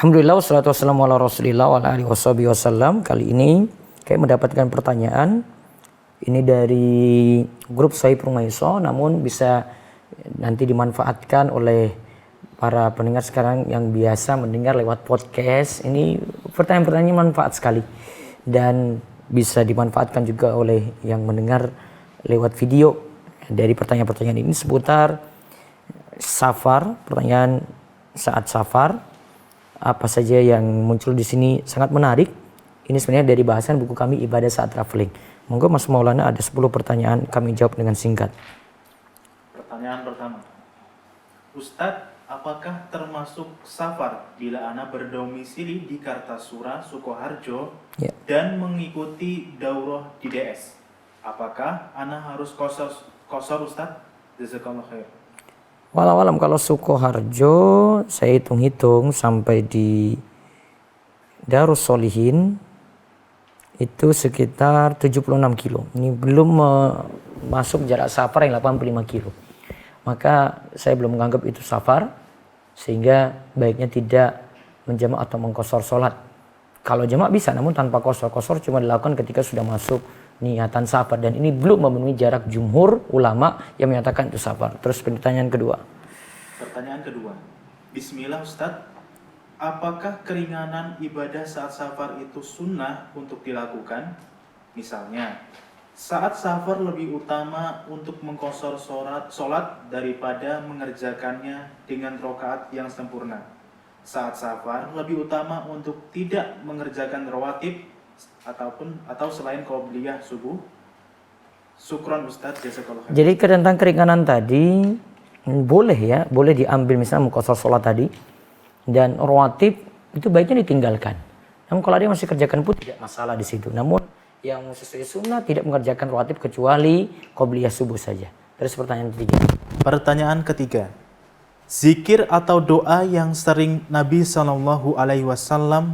Alhamdulillah wassalatu wassalamu ala Rasulillah wa ala alihi wasallam. Kali ini kayak mendapatkan pertanyaan ini dari grup Sahih Purmaiso, namun bisa nanti dimanfaatkan oleh para pendengar sekarang yang biasa mendengar lewat podcast. Ini pertanyaan-pertanyaan manfaat sekali dan bisa dimanfaatkan juga oleh yang mendengar lewat video. Dari pertanyaan-pertanyaan ini seputar safar, pertanyaan saat safar. Apa saja yang muncul di sini sangat menarik. Ini sebenarnya dari bahasan buku kami Ibadah Saat Traveling. Monggo Mas Maulana, ada 10 pertanyaan, kami jawab dengan singkat. Pertanyaan pertama. Ustadz, apakah termasuk safar bila Ana berdomisili di Kartasura, Sukoharjo dan mengikuti daurah di DS? Apakah Ana harus kosor Ustadz? Jazakallah khair. Walau kalau Sukoharjo saya hitung-hitung sampai di Darus Solihin itu sekitar 76 kilo. Ini belum masuk jarak safar yang 85 kilo. Maka saya belum menganggap itu safar, sehingga baiknya tidak menjamak atau mengkosor sholat. Kalau jamak bisa, namun tanpa kosor. Kosor cuma dilakukan ketika sudah masuk niatan safar, dan ini belum memenuhi jarak jumhur ulama yang menyatakan itu safar. Terus pertanyaan kedua. Pertanyaan kedua. Bismillah Ustadz, apakah keringanan ibadah saat safar itu sunnah untuk dilakukan? Misalnya, saat safar lebih utama untuk mengkosor sholat daripada mengerjakannya dengan rokaat yang sempurna. Saat safar lebih utama untuk tidak mengerjakan rawatib atau selain qobliyah subuh. Syukron Ustadz, jazakallahu khair. Jadi tentang keringanan tadi boleh diambil misalnya mengkosor sholat tadi, dan rawatib itu baiknya ditinggalkan. Namun kalau dia masih kerjakan pun tidak masalah di situ. Namun yang sesuai sunnah tidak mengerjakan rawatib kecuali qobliyah subuh saja. Terus pertanyaan ketiga. Pertanyaan ketiga. Zikir atau doa yang sering Nabi SAW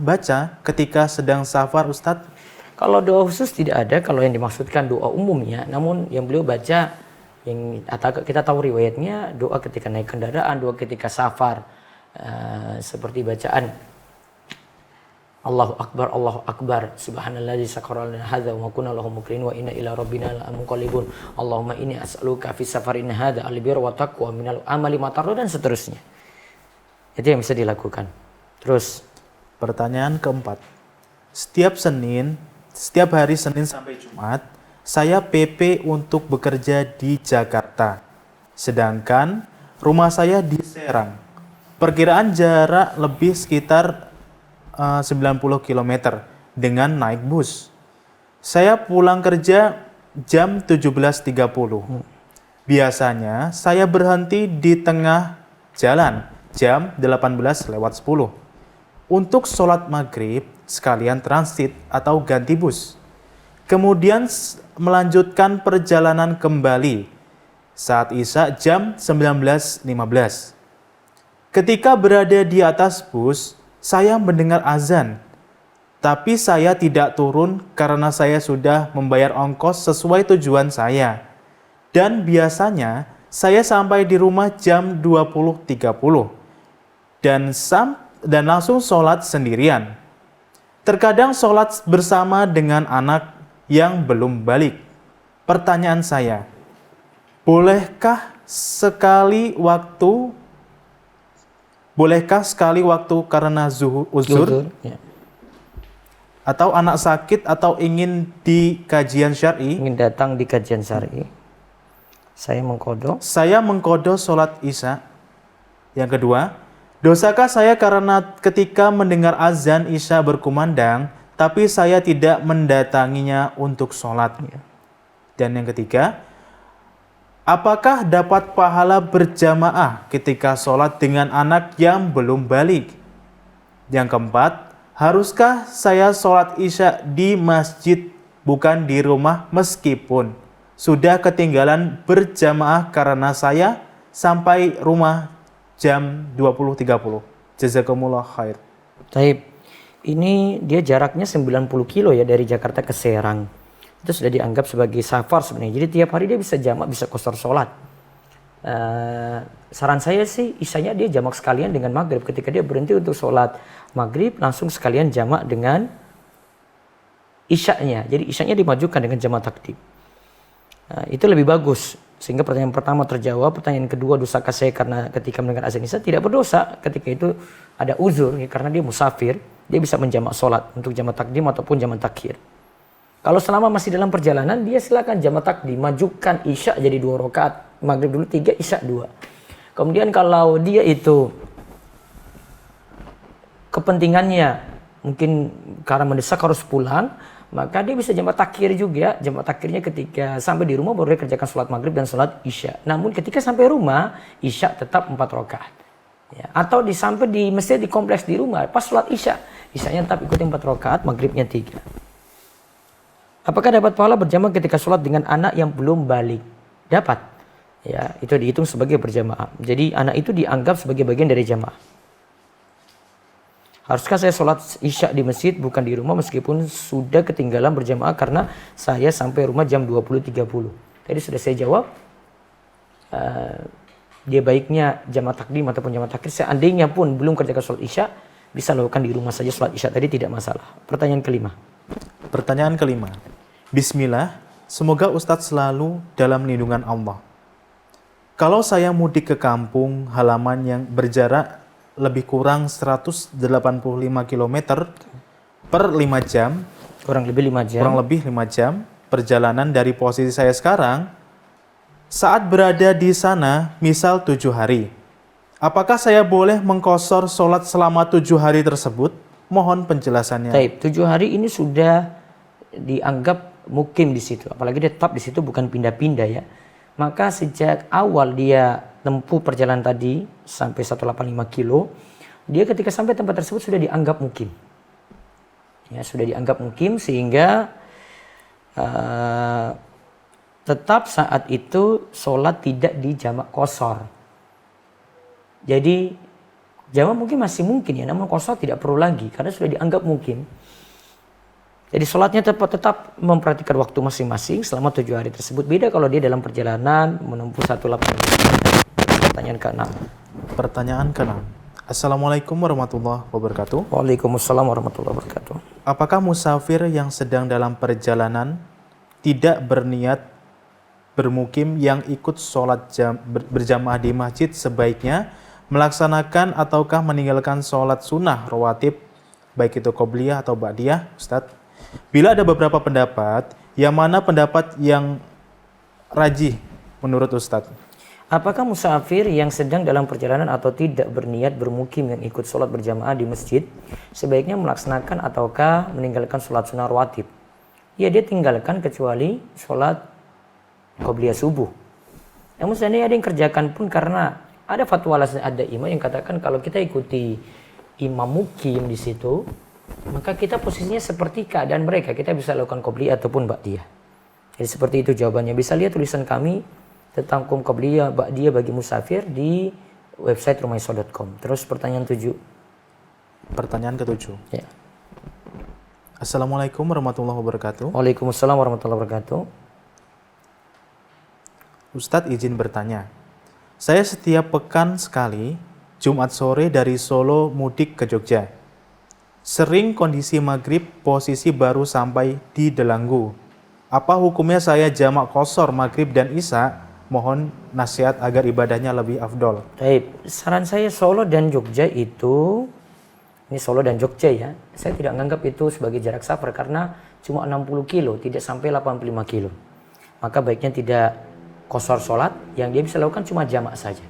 baca ketika sedang safar Ustadz? Kalau doa khusus tidak ada, kalau yang dimaksudkan doa umumnya. Namun yang beliau baca, yang kita tahu riwayatnya, doa ketika naik kendaraan, doa ketika safar, seperti bacaan Allahu Akbar, subhanalladzi sakhkhara lana hadza wa ma kunna lahu muqrinin wa inna ila rabbina lamunqalibun. Allahumma inni as'aluka fi safarina hadza al-birra wa taqwa minal amali ma tarda, dan seterusnya. Itu yang bisa dilakukan. Terus pertanyaan keempat. Setiap hari Senin sampai Jumat, saya PP untuk bekerja di Jakarta. Sedangkan rumah saya di Serang. Perkiraan jarak lebih sekitar 90 km dengan naik bus. Saya pulang kerja jam 17.30. Biasanya saya berhenti di tengah jalan jam 18:10 untuk sholat maghrib sekalian transit atau ganti bus. Kemudian melanjutkan perjalanan kembali saat Isya jam 19.15. Ketika berada di atas bus, saya mendengar azan, tapi saya tidak turun karena saya sudah membayar ongkos sesuai tujuan saya. Dan biasanya saya sampai di rumah jam 20.30 dan langsung sholat sendirian. Terkadang sholat bersama dengan anak yang belum balik. Pertanyaan saya, bolehkah sekali waktu karena uzur atau anak sakit atau ingin di kajian syar'i? Ingin datang di kajian syar'i. Saya mengkodo sholat Isya. Yang kedua, dosakah saya karena ketika mendengar azan Isya berkumandang, tapi saya tidak mendatanginya untuk sholat? Dan yang ketiga, apakah dapat pahala berjamaah ketika sholat dengan anak yang belum balik? Yang keempat, haruskah saya sholat Isya di masjid bukan di rumah meskipun sudah ketinggalan berjamaah karena saya sampai rumah jam 20.30? Jazakumullah khair. Taib. Ini dia jaraknya 90 kilo ya dari Jakarta ke Serang. Itu sudah dianggap sebagai safar sebenarnya. Jadi tiap hari dia bisa jamak, bisa qashar sholat. Saran saya sih isyanya dia jamak sekalian dengan maghrib. Ketika dia berhenti untuk sholat maghrib, langsung sekalian jamak dengan isyanya. Jadi isyanya dimajukan dengan jamak takdim. Itu lebih bagus. Sehingga pertanyaan pertama terjawab. Pertanyaan kedua, dosakah saya karena ketika mendengar azan isya? Tidak berdosa ketika itu ada uzur, ya, karena dia musafir. Dia bisa menjamak sholat untuk jamak takdim ataupun jamak takhir. Kalau selama masih dalam perjalanan, dia silakan jamak takdim, majukan isya jadi 2 rakaat, maghrib dulu 3, isya 2. Kemudian kalau dia itu kepentingannya mungkin karena mendesak harus pulang, maka dia bisa jamak takhir juga. Jamak takhirnya ketika sampai di rumah baru dia kerjakan sholat maghrib dan sholat isya. Namun ketika sampai rumah, isya tetap 4 rakaat. Ya, atau sampai di masjid di kompleks di rumah, pas sholat isya, isyanya tetap ikuti 4 rakaat, maghribnya 3. Apakah dapat pahala berjamaah ketika sholat dengan anak yang belum balik? Dapat. Ya, itu dihitung sebagai berjamaah. Jadi anak itu dianggap sebagai bagian dari jamaah. Haruskah saya sholat isya di masjid bukan di rumah meskipun sudah ketinggalan berjamaah karena saya sampai rumah jam 20.30? Tadi sudah saya jawab. Dia baiknya jamaah takdim ataupun jamaah takhir. Seandainya pun belum kerjakan sholat isya, bisa lakukan di rumah saja sholat isya tadi, tidak masalah. Pertanyaan kelima. Bismillah, semoga Ustadz selalu dalam lindungan Allah. Kalau saya mudik ke kampung halaman yang berjarak lebih kurang 185 km per 5 jam, Kurang lebih 5 jam. Perjalanan dari posisi saya sekarang, saat berada di sana, misal 7 hari. Apakah saya boleh mengqashar sholat selama 7 hari tersebut? Mohon penjelasannya. Taib, 7 hari ini sudah dianggap mukim di situ. Apalagi dia tetap di situ, bukan pindah-pindah ya. Maka sejak awal dia tempuh perjalanan tadi sampai 185 kilo, dia ketika sampai tempat tersebut sudah dianggap mukim. Ya, sudah dianggap mukim sehingga tetap saat itu sholat tidak di jamak qashar. Jadi jamak mungkin masih mungkin ya, namun qashar tidak perlu lagi karena sudah dianggap mukim. Jadi sholatnya tetap memperhatikan waktu masing-masing selama 7 hari tersebut. Beda kalau dia dalam perjalanan menempuh 185 km. Pertanyaan ke-6. Assalamualaikum warahmatullahi wabarakatuh. Waalaikumsalam warahmatullahi wabarakatuh. Apakah musafir yang sedang dalam perjalanan tidak berniat bermukim yang ikut sholat berjamaah di masjid sebaiknya melaksanakan ataukah meninggalkan sholat sunnah rawatib baik itu qobliyah atau ba'diyah, Ustadz? Bila ada beberapa pendapat, yang mana pendapat yang rajih menurut Ustadz? Apakah musafir yang sedang dalam perjalanan atau tidak berniat bermukim yang ikut sholat berjamaah di masjid sebaiknya melaksanakan ataukah meninggalkan sholat sunnah rawatib? Ya, dia tinggalkan kecuali sholat qobliyah subuh. Namun seandainya ada yang kerjakan pun karena ada fatwa ada imam yang katakan kalau kita ikuti imam mukim di situ, maka kita posisinya seperti keadaan mereka, kita bisa lakukan qobliyah ataupun ba'diyah. Jadi seperti itu jawabannya. Bisa lihat tulisan kami tentang hukum qobliyah ba'diyah bagi musafir di website rumaiso.com. Terus pertanyaan 7. Pertanyaan ke-7. Ya. Assalamualaikum warahmatullahi wabarakatuh. Waalaikumsalam warahmatullahi wabarakatuh. Ustadz izin bertanya. Saya setiap pekan sekali Jumat sore dari Solo mudik ke Jogja. Sering kondisi maghrib posisi baru sampai di Delanggu. Apa hukumnya saya jamak qashar maghrib dan isya? Mohon nasihat agar ibadahnya lebih afdol. Baik, saran saya Solo dan Jogja itu, ini Solo dan Jogja ya, saya tidak menganggap itu sebagai jarak safar karena cuma 60 kilo, tidak sampai 85 kilo. Maka baiknya tidak qashar sholat, yang dia bisa lakukan cuma jamak saja.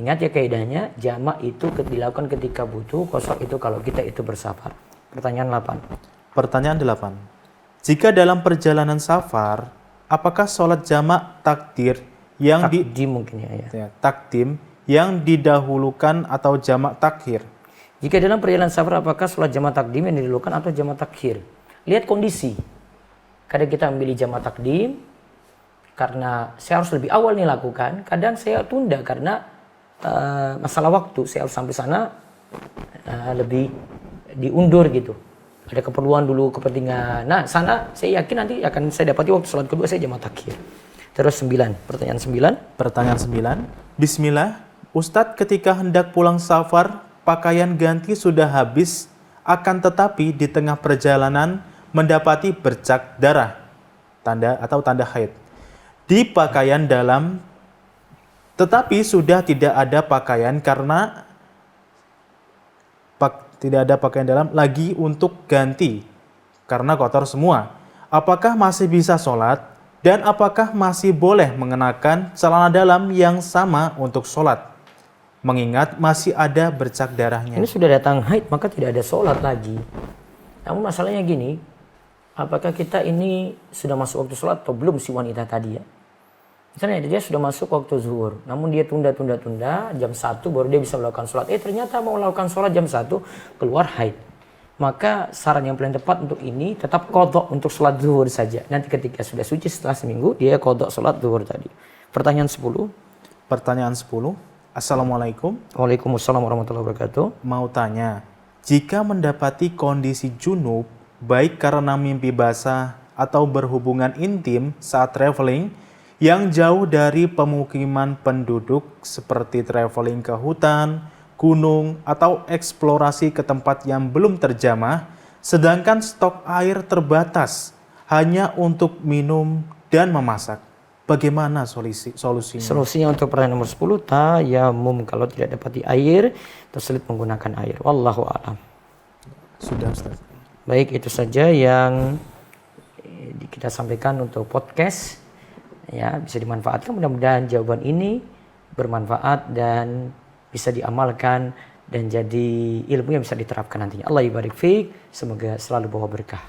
Ingat ya kaidahnya, jamak itu dilakukan ketika butuh, qashar itu kalau kita itu bersafar. Pertanyaan 8. Pertanyaan 8. Jika dalam perjalanan safar, apakah sholat jamak takdim yang takdim yang didahulukan atau jamak takhir? Jika dalam perjalanan safar, apakah sholat jamak takdim yang didahulukan atau jamak takhir? Lihat kondisi. Kadang kita memilih jamak takdim karena saya harus lebih awal nih lakukan. Kadang saya tunda karena masalah waktu, saya harus sampai sana lebih diundur gitu. Ada keperluan dulu, kepentingan. Nah, sana saya yakin nanti akan saya dapati waktu sholat kedua saya jamak takhir. Terus 9, pertanyaan 9. Pertanyaan 9. Bismillah, Ustadz ketika hendak pulang safar, pakaian ganti sudah habis, akan tetapi di tengah perjalanan mendapati bercak darah, tanda haid. Di pakaian dalam, tetapi sudah tidak ada pakaian karena tidak ada pakaian dalam lagi untuk ganti karena kotor semua. Apakah masih bisa sholat dan apakah masih boleh mengenakan celana dalam yang sama untuk sholat? Mengingat masih ada bercak darahnya. Ini sudah datang haid, maka tidak ada sholat lagi. Namun masalahnya gini, apakah kita ini sudah masuk waktu sholat atau belum si wanita tadi ya? Misalnya dia sudah masuk waktu zuhur, namun dia tunda, jam 1 baru dia bisa melakukan sholat. Ternyata mau melakukan sholat jam 1, keluar haid. Maka saran yang paling tepat untuk ini tetap qadha untuk sholat zuhur saja. Nanti ketika sudah suci setelah seminggu, dia qadha sholat zuhur tadi. Pertanyaan 10. Pertanyaan 10. Assalamualaikum. Waalaikumsalam warahmatullahi wabarakatuh. Mau tanya, jika mendapati kondisi junub, baik karena mimpi basah atau berhubungan intim saat traveling yang jauh dari pemukiman penduduk seperti traveling ke hutan, gunung, atau eksplorasi ke tempat yang belum terjamah, sedangkan stok air terbatas hanya untuk minum dan memasak. Bagaimana solusinya? Solusinya untuk pertanyaan nomor 10, tayamum kalau tidak dapati air, tersulit menggunakan air. Wallahu a'lam. Sudah, Ustaz. Baik, itu saja yang kita sampaikan untuk podcast. Ya, bisa dimanfaatkan. Mudah-mudahan jawaban ini bermanfaat dan bisa diamalkan dan jadi ilmu yang bisa diterapkan nantinya. Allah ibarik fiik. Semoga selalu bawa berkah.